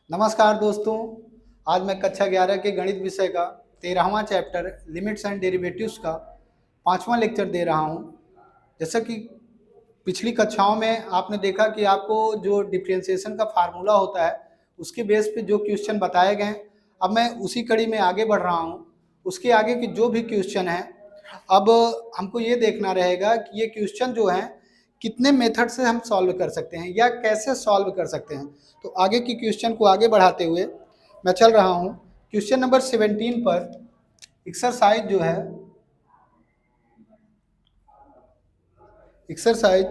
नमस्कार दोस्तों। आज मैं कक्षा 11 के गणित विषय का 13वां चैप्टर लिमिट्स एंड डेरिवेटिव्स का 5वां लेक्चर दे रहा हूं। जैसा कि पिछली कक्षाओं में आपने देखा कि आपको जो डिफरेंशिएशन का फार्मूला होता है उसके बेस पे जो क्वेश्चन बताए गए, अब मैं उसी कड़ी में आगे बढ़ रहा हूं। उसके आगे की जो भी क्वेश्चन है, अब हमको ये देखना रहेगा कि ये क्वेश्चन जो है कितने मेथड से हम सॉल्व कर सकते हैं या कैसे सॉल्व कर सकते हैं। तो आगे की क्वेश्चन को आगे बढ़ाते हुए मैं चल रहा हूं क्वेश्चन नंबर 17 पर। एक्सरसाइज जो है एक्सरसाइज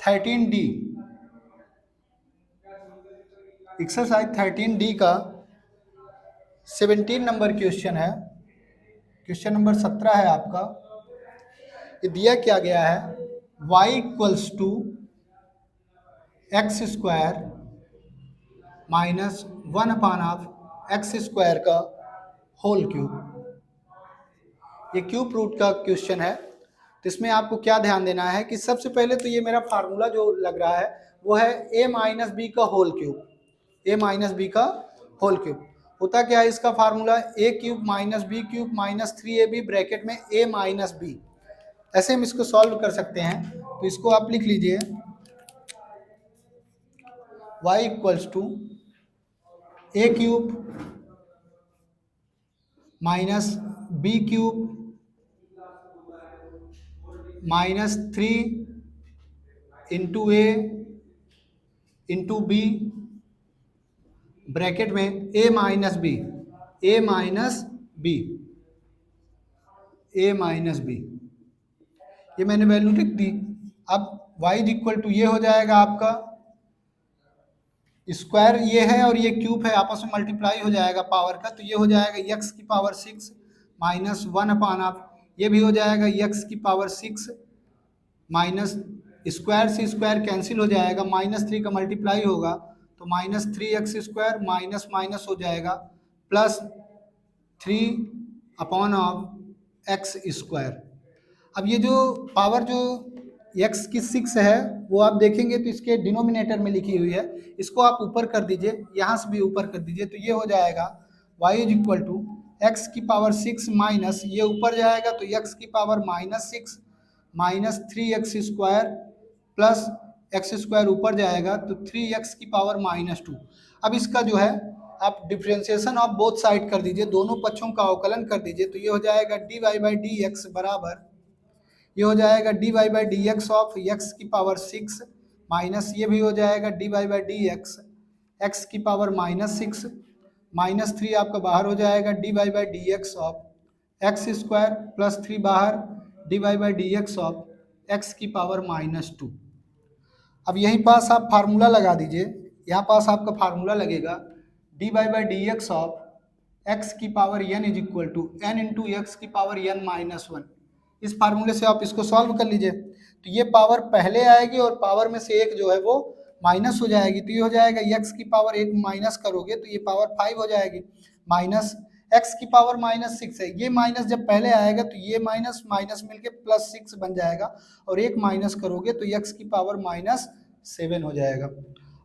13D, एक्सरसाइज 13D का 17 नंबर क्वेश्चन है। क्वेश्चन नंबर 17 है आपका। ये दिया क्या गया है, y equals to x square minus 1 upon x square का होल क्यूब। ये क्यूब रूट का क्वेश्चन है। तो इसमें आपको क्या ध्यान देना है कि सबसे पहले तो ये मेरा फार्मूला जो लग रहा है वो है a माइनस बी का whole cube. a minus b का होल क्यूब होता क्या है, इसका formula a cube minus b cube minus 3ab bracket में a माइनस बी। ऐसे हम इसको सॉल्व कर सकते हैं। तो इसको आप लिख लीजिए, y equals to a cube minus b cube minus 3 into a into b bracket में a minus b, a minus b, a minus b. ये मैंने वैल्यू लिख दी। अब y इक्वल टू ये हो जाएगा आपका स्क्वायर, ये है और ये क्यूब है, आपस में मल्टीप्लाई हो जाएगा पावर का। तो ये हो जाएगा x की पावर 6 माइनस 1 अपॉन आप, ये भी हो जाएगा x की पावर 6 माइनस स्क्वायर से स्क्वायर कैंसिल हो जाएगा, माइनस 3 का मल्टीप्लाई होगा तो minus 3x square minus minus हो जाएगा plus 3 upon of X square. अब ये जो पावर जो x की 6 है वो आप देखेंगे तो इसके डिनोमिनेटर में लिखी हुई है, इसको आप ऊपर कर दीजिए, यहाँ से भी ऊपर कर दीजिए। तो ये हो जाएगा y is equal to x की पावर 6 माइनस, ये ऊपर जाएगा तो x की power minus 6 minus 3x square plus x square ऊपर जाएगा तो 3x की पावर माइनस 2। अब इसका जो है आप डिफ्रेंसिएशन ऑफ बोथ साइड कर दीजिए, दोनों पक्षों का अवकलन कर दीजिए। तो ये हो जाएगा dy बाई डी एक्स बराबर, ये हो जाएगा dy by D x of x की पावर 6 माइनस, ये भी हो जाएगा dy by D X X की पावर माइनस 6 माइनस 3 आपका बाहर हो जाएगा dy by D x of X square plus 3 बाहर dy by D x of X की पावर माइनस 2। अब यहीं पास आप फार्मूला लगा दीजिए, यहाँ पास आपका फार्मूला लगेगा dy by D x of X की power n is equal to n into X की पावर n माइनस 1। इस फार्मूले से आप इसको सॉल्व कर लीजिए। तो ये पावर पहले आएगी और पावर में से एक जो है वो माइनस हो जाएगी। तो ये हो जाएगा x की पावर एक माइनस करोगे तो ये पावर 5 हो जाएगी, माइनस x की पावर माइनस 6 है। ये माइनस जब पहले आएगा तो ये माइनस माइनस मिलके प्लस 6 बन जाएगा और एक माइनस करोगे तो x की पावर माइनस 7 हो जाएगा।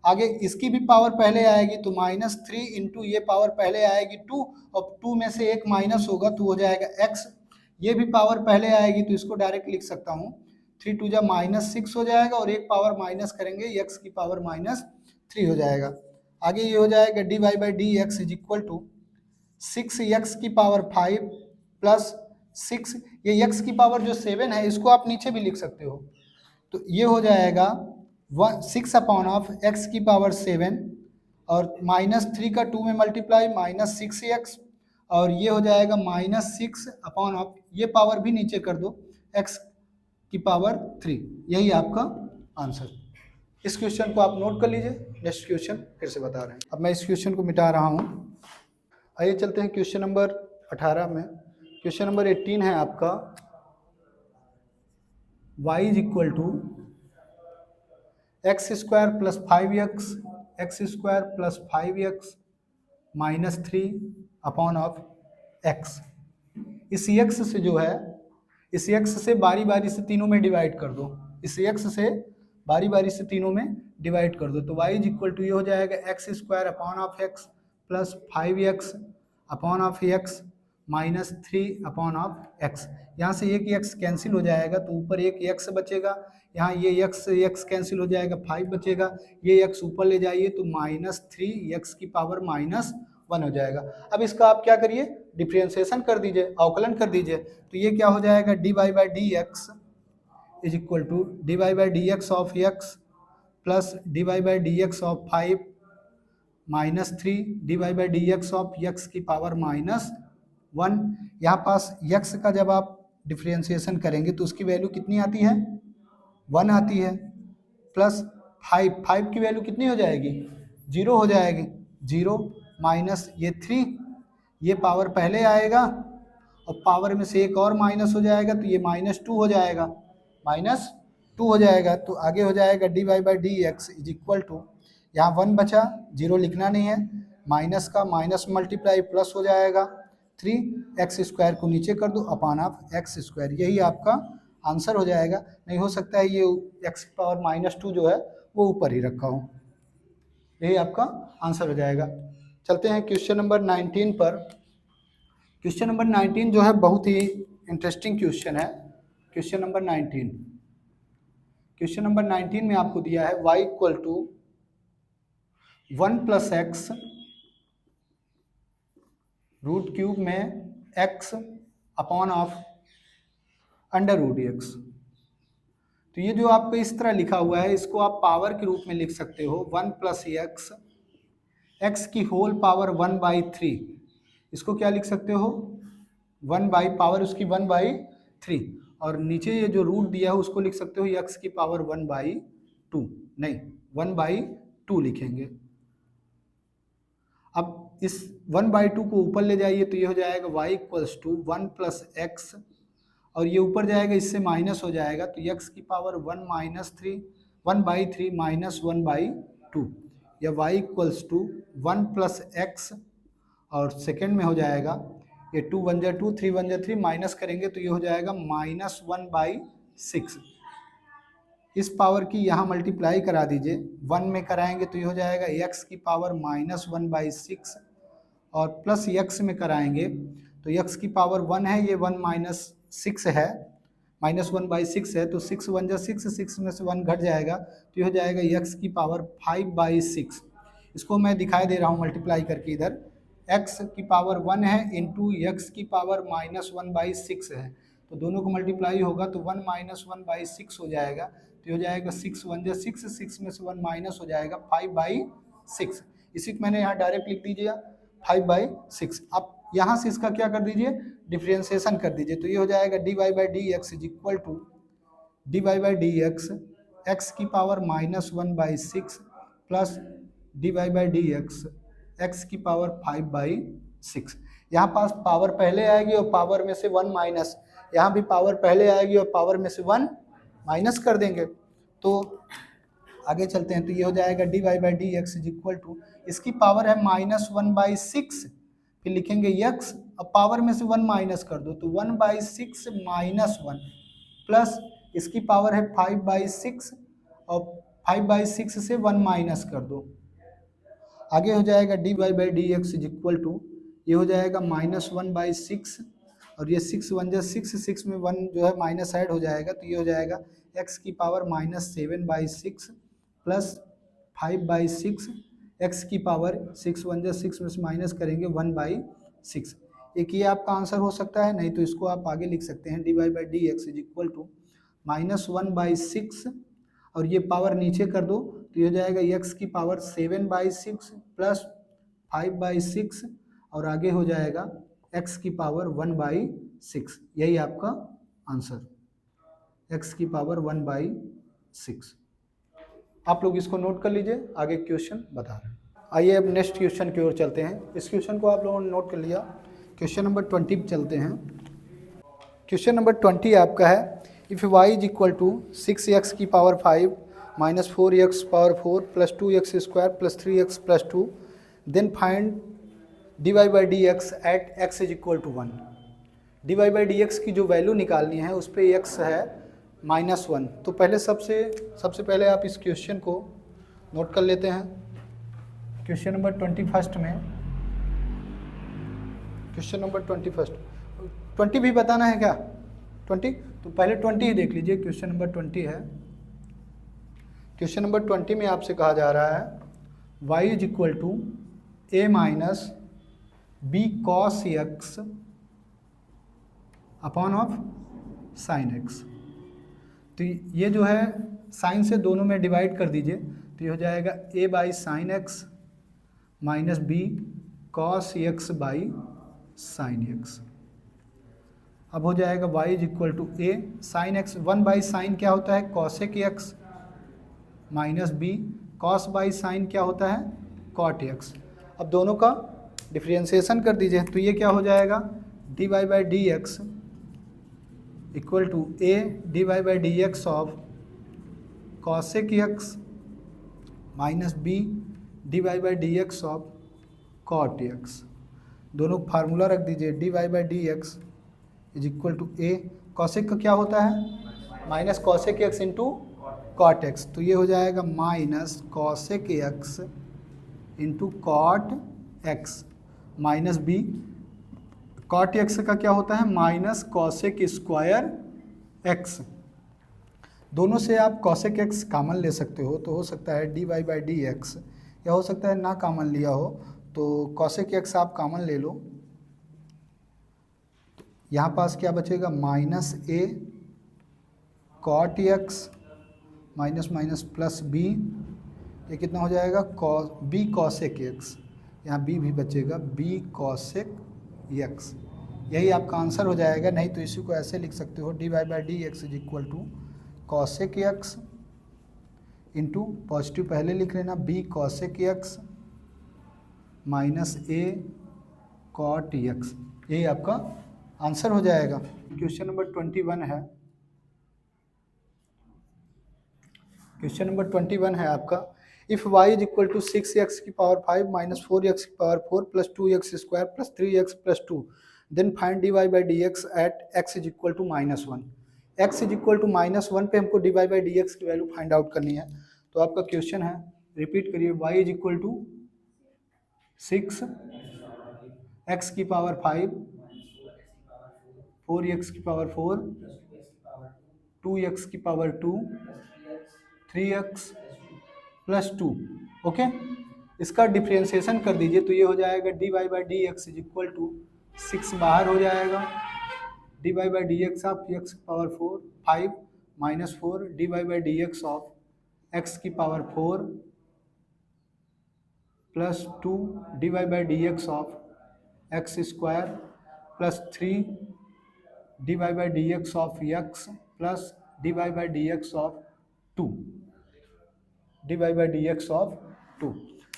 आगे इसकी भी पावर पहले आएगी तो माइनस 3 इंटू ये पावर पहले आएगी 2 और 2 में से एक माइनस होगा तो हो जाएगा x। ये भी पावर पहले आएगी तो इसको डायरेक्ट लिख सकता हूँ, 3 टू जा माइनस 6 हो जाएगा और एक पावर माइनस करेंगे x की पावर माइनस 3 हो जाएगा। आगे ये हो जाएगा dy by D x is equal to 6x की पावर 5 प्लस 6, ये x की पावर जो 7 है इसको आप नीचे भी लिख सकते हो। तो ये हो जाएगा 6 अपॉन ऑफ x की पावर 7 और माइनस 3 का 2 में मल्टीप्लाई माइनस 6x और ये हो जाएगा माइनस 6 अपॉन ऑफ, ये पावर भी नीचे कर दो, x की पावर 3। यही आपका आंसर। इस क्वेश्चन को आप नोट कर लीजिए। नेक्स्ट क्वेश्चन फिर से बता रहे हैं। अब मैं इस क्वेश्चन को मिटा रहा हूँ। आइए चलते हैं क्वेश्चन नंबर 18 में। क्वेश्चन नंबर 18 है आपका y is equal to x square plus 5x x square plus 5x minus 3 upon of x। इस x से जो है, इस x से बारी बारी से तीनों में डिवाइड कर दो। इस x से बारी बारी से तीनों में डिवाइड कर दो। तो y इज इक्वल टू ये हो जाएगा x square upon of x plus 5x upon of x minus 3 upon of x. यहाँ से एक x कैंसिल हो जाएगा तो ऊपर एक x बचेगा, यहाँ ये x कैंसिल हो जाएगा, 5 बचेगा, ये x ऊपर ले जाइए तो माइनस 3x की पावर माइनस 1 हो जाएगा। अब इसका आप क्या करिए, डिफ्रेंशिएशन कर दीजिए, अवकलन कर दीजिए। तो ये क्या हो जाएगा, dy by D x is equal to dy by D x of x plus dy by D x of 5 minus 3 dy by D x of x की पावर माइनस 1। यहाँ पास x का जब आप डिफ्रेंशिएशन करेंगे तो उसकी वैल्यू कितनी आती है, 1 आती है, प्लस 5 की वैल्यू कितनी हो जाएगी, 0 हो जाएगी, 0 माइनस ये 3, ये पावर पहले आएगा और पावर में से एक और माइनस हो जाएगा तो ये -2 हो जाएगा, -2 हो जाएगा। तो आगे हो जाएगा dy by D x is equal to, यहाँ 1 बचा, 0 लिखना नहीं है, माइनस का माइनस मल्टीप्लाई प्लस हो जाएगा, 3x स्क्वायर को नीचे कर दो अपॉन ऑफ एक्स स्क्वायर। यही आपका आंसर हो जाएगा। नहीं हो सकता है ये x पावर -2 जो है वो ऊपर ही रखा हो। यही आपका आंसर हो जाएगा। चलते हैं क्वेश्चन नंबर 19 पर। क्वेश्चन नंबर 19 जो है बहुत ही इंटरेस्टिंग क्वेश्चन है। क्वेश्चन नंबर 19, क्वेश्चन नंबर 19 में आपको दिया है y equal to 1 plus x root cube में x upon of under root x। तो ये जो आपको इस तरह लिखा हुआ है इसको आप पावर के रूप में लिख सकते हो, 1 प्लस एक्स की होल पावर 1/3। इसको क्या लिख सकते हो, 1 बाई पावर उसकी 1/3, और नीचे ये जो रूट दिया है उसको लिख सकते हो x की पावर 1/2, नहीं 1/2 लिखेंगे। अब इस 1/2 को ऊपर ले जाइए तो ये हो जाएगा y equals to 1 plus x, और ये ऊपर जाएगा इससे माइनस हो जाएगा तो x की पावर 1/3 माइनस 1/2, या y equals to 1 plus x, और सेकेंड में हो जाएगा ये 2 1 जा 2 3 1 जा 3, माइनस करेंगे तो ये हो जाएगा -1/6। इस पावर की यहाँ मल्टीप्लाई करा दीजिए, 1 में कराएंगे तो ये हो जाएगा x की पावर -1/6, और प्लस x में कराएंगे तो x की पावर 1 है, ये 1 - 6 है, -1/6 है, तो 6 1 जा 6, 6 में से 1 घट जाएगा तो ये हो जाएगा x की पावर 5/6। इसको मैं दिखाई दे रहा हूँ मल्टीप्लाई करके, इधर x की पावर 1 है इंटू x की पावर -1/6 है, तो दोनों को मल्टीप्लाई होगा तो 1 - 1/6 हो जाएगा, तो ये हो जाएगा 6 1 जा 6, 6 में से 1 माइनस हो जाएगा 5/6। इसी को मैंने यहाँ डायरेक्ट लिख दीजिए 5/6। अब यहाँ से इसका क्या कर दीजिए, डिफ्रेंशिएशन कर दीजिए, तो ये हो जाएगा dy by D x is equal to dy by D X X की power -1/6 plus dy by D X X की पावर 5/6। यहाँ पास पावर पहले आएगी और पावर में से 1 माइनस, यहाँ भी पावर पहले आएगी और पावर में से 1 माइनस कर देंगे। तो आगे चलते हैं, तो ये हो जाएगा dy by D x is equal to, इसकी पावर है -1/6, फिर लिखेंगे x, अब पावर में से 1 माइनस कर दो तो 1/6 माइनस 1, प्लस इसकी पावर है 5/6 और 5/6 से 1 माइनस कर दो। आगे हो जाएगा dy by D x is equal to, ये हो जाएगा -1/6, और ये 6 1 जा 6, 6 में 1 जो है माइनस ऐड हो जाएगा तो ये हो जाएगा x की पावर -7/6 प्लस 5/6, x की पावर 6 1 जा 6 में से माइनस करेंगे 1/6। एक ये आपका आंसर हो सकता है, नहीं तो इसको आप आगे लिख सकते हैं dy by D x is equal to -1/6, और ये पावर नीचे कर दो तो ये हो जाएगा x की पावर 7/6 प्लस 5/6, और आगे हो जाएगा x की पावर 1/6। यही आपका आंसर, x की पावर 1/6। आप लोग इसको नोट कर लीजिए, आगे क्वेश्चन बता रहे हैं। आइए अब नेक्स्ट क्वेश्चन की ओर चलते हैं। इस क्वेश्चन को आप लोगों ने नोट कर लिया। क्वेश्चन नंबर 20 पे चलते हैं। क्वेश्चन नंबर 20 आपका है, if y is equal to 6x की power 5 minus 4x power 4 plus 2x square plus 3x plus 2, then find dy by D x at x is equal to 1। dy by D x की जो value निकालनी है उस पर x है -1। तो पहले सबसे पहले आप इस क्वेश्चन को नोट कर लेते हैं। क्वेश्चन नंबर 21 में, क्वेश्चन नंबर 21, 20 भी बताना है क्या? 20, तो पहले 20 ही देख लीजिए। क्वेश्चन नंबर 20 है। क्वेश्चन नंबर 20 में आपसे कहा जा रहा है y is equal to a minus b cos x upon of sine x. तो ये जो है साइन से दोनों में डिवाइड कर दीजिए, तो ये हो जाएगा a by sine x minus b cos x by sine x. अब हो जाएगा y is equal to a sine x, 1 by sine क्या होता है? Cosec x, minus b cos by sine क्या होता है? Cot x. अब दोनों का डिफ्रेंशिएशन कर दीजिए, तो ये क्या हो जाएगा? D Y by D x equal to a d Y by D x of cosec x minus b d Y by D x of cot x. दोनों फार्मूला रख दीजिए, d Y by D x is equal to a, cosec का क्या होता है? Minus cosec x into cot x. तो ये हो जाएगा minus cosec x into cot x minus b, cot x का क्या होता है? Minus cosec square x. दोनों से आप कॉसेक एक्स कामन ले सकते हो, तो हो सकता है d Y by D x, या हो सकता है ना कामन लिया हो तो कॉसेक एक्स आप कामन ले लो। यहाँ पास क्या बचेगा? माइनस ए cot x minus minus plus B, ये कितना हो जाएगा? बी कॉसेक एक्स, यहाँ बी भी बचेगा, बी कॉसेक एक्स। यही आपका आंसर हो जाएगा। नहीं तो इसी को ऐसे लिख सकते हो, d Y by D x is equal to cosec x into positive पहले लिख लेना, बी कॉसेक एक्स माइनस ए कॉट एक्स। यही आपका आंसर हो जाएगा। क्वेश्चन नंबर 21 है। क्वेश्चन नंबर 21 है आपका, if y is equal to 6x की पावर 5 माइनस 4x की power 4 plus 2x square plus 3x plus 2, then find d Y by D x at x is equal to -1। x is equal to -1 पे हमको d Y by D x की value find out करनी है। तो आपका question है, repeat करिए, y is equal to 6 x की पावर 5 4x की पावर 4 2x की पावर 2 3x प्लस 2। ओके, इसका डिफ्रेंशिएशन कर दीजिए, तो ये हो जाएगा D Y by D x is equal to 6 बाहर हो जाएगा, D Y by D x of X की power 4 5 minus 4 D Y by D x of X की power 4 plus 2 D Y by D x of X square plus 3 D Y by D x of x plus d Y by D x of 2 D Y by D x of 2।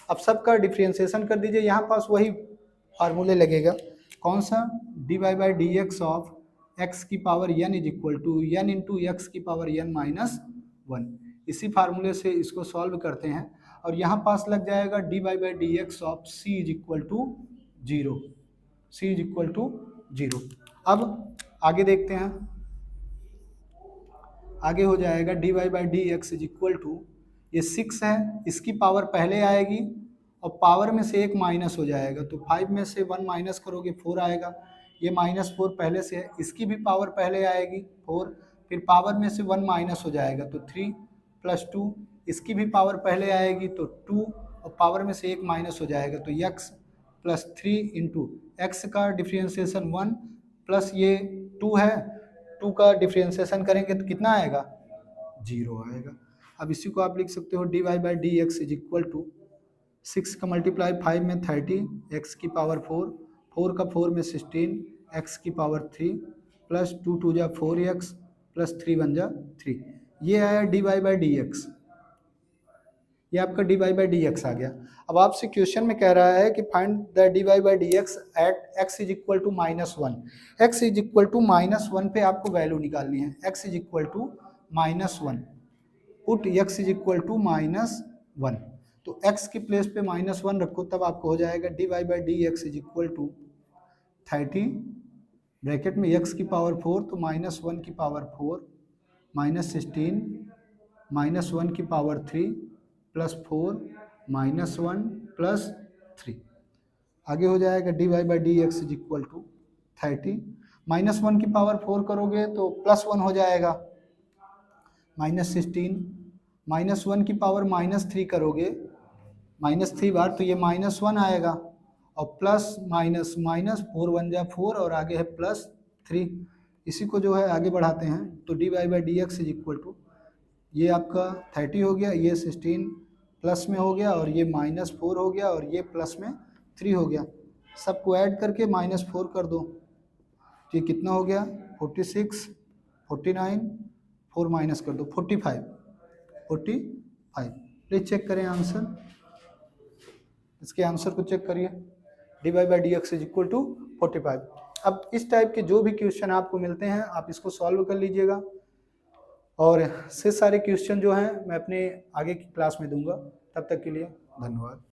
अब सबका differentiation कर दीजिए, यहाँ पास वही फार्मूले लगेगा। कौन सा? D Y by D x of X की power N is equal to N into X की पावर एन माइनस 1। इसी फार्मूले से इसको सॉल्व करते हैं, और यहाँ पास लग जाएगा D Y by D x of c is equal to 0, c is equal to 0। अब आगे देखते हैं, आगे हो जाएगा D Y by D x is equal to, ये 6 है, इसकी पावर पहले आएगी और पावर में से एक माइनस हो जाएगा, तो 5 में से 1 माइनस करोगे 4 आएगा, ये -4 पहले से है, इसकी भी पावर पहले आएगी 4, फिर पावर में से 1 माइनस हो जाएगा तो 3 प्लस 2, इसकी भी पावर पहले आएगी तो 2 और पावर में से एक माइनस हो जाएगा तो x प्लस 3 इंटू एक्स का डिफ्रेंशिएशन 1 प्लस ये 2 है, 2 का डिफ्रेंशिएशन करेंगे तो कितना आएगा? 0 आएगा। अब इसी को आप लिख सकते हो d Y by D x is equal to 6 का मल्टीप्लाई 5 में 30 एक्स की पावर 4 4 का 4 में 16 एक्स की पावर 3 प्लस 2 2 जा 4x प्लस 3 1 जा 3। ये आया D Y by D X, ये आपका D Y by D X आ गया। अब आपसे क्वेश्चन में कह रहा है कि find the D Y by D x at X is equal to -1। X is equal to -1 पे आपको वैल्यू निकालनी है, X is equal to -1, put x is equal to -1, तो x की प्लेस पे -1 रखो, तब आपको हो जाएगा D Y by D x is equal to 30 bracket में x की पावर 4 तो -1 की पावर 4 -16 -1 की पावर 3 +4 -1 +3। आगे हो जाएगा dy/dx इज इक्वल टू 30। -1 की पावर 4 करोगे तो +1 हो जाएगा, -16 -1 की पावर -3 करोगे, -3 बार तो ये -1 आएगा, और प्लस माइनस माइनस 4 1 जा 4 और आगे है +3। इसी को जो है आगे बढ़ाते हैं तो dy/dx इज इक्वल टू, ये आपका 30 हो गया, ये 16 प्लस में हो गया, और ये -4 हो गया, और ये प्लस में 3 हो गया। सबको ऐड करके -4 कर दो, ये कितना हो गया 46 49, 4 माइनस कर दो 45। प्लीज चेक करें आंसर, इसके आंसर को चेक करिए। dy/dx is equal to 45। अब इस टाइप के जो भी क्वेश्चन आपको मिलते हैं आप इसको सॉल्व कर लीजिएगा, और से सारे क्वेश्चन जो हैं मैं अपने आगे की क्लास में दूंगा। तब तक के लिए धन्यवाद।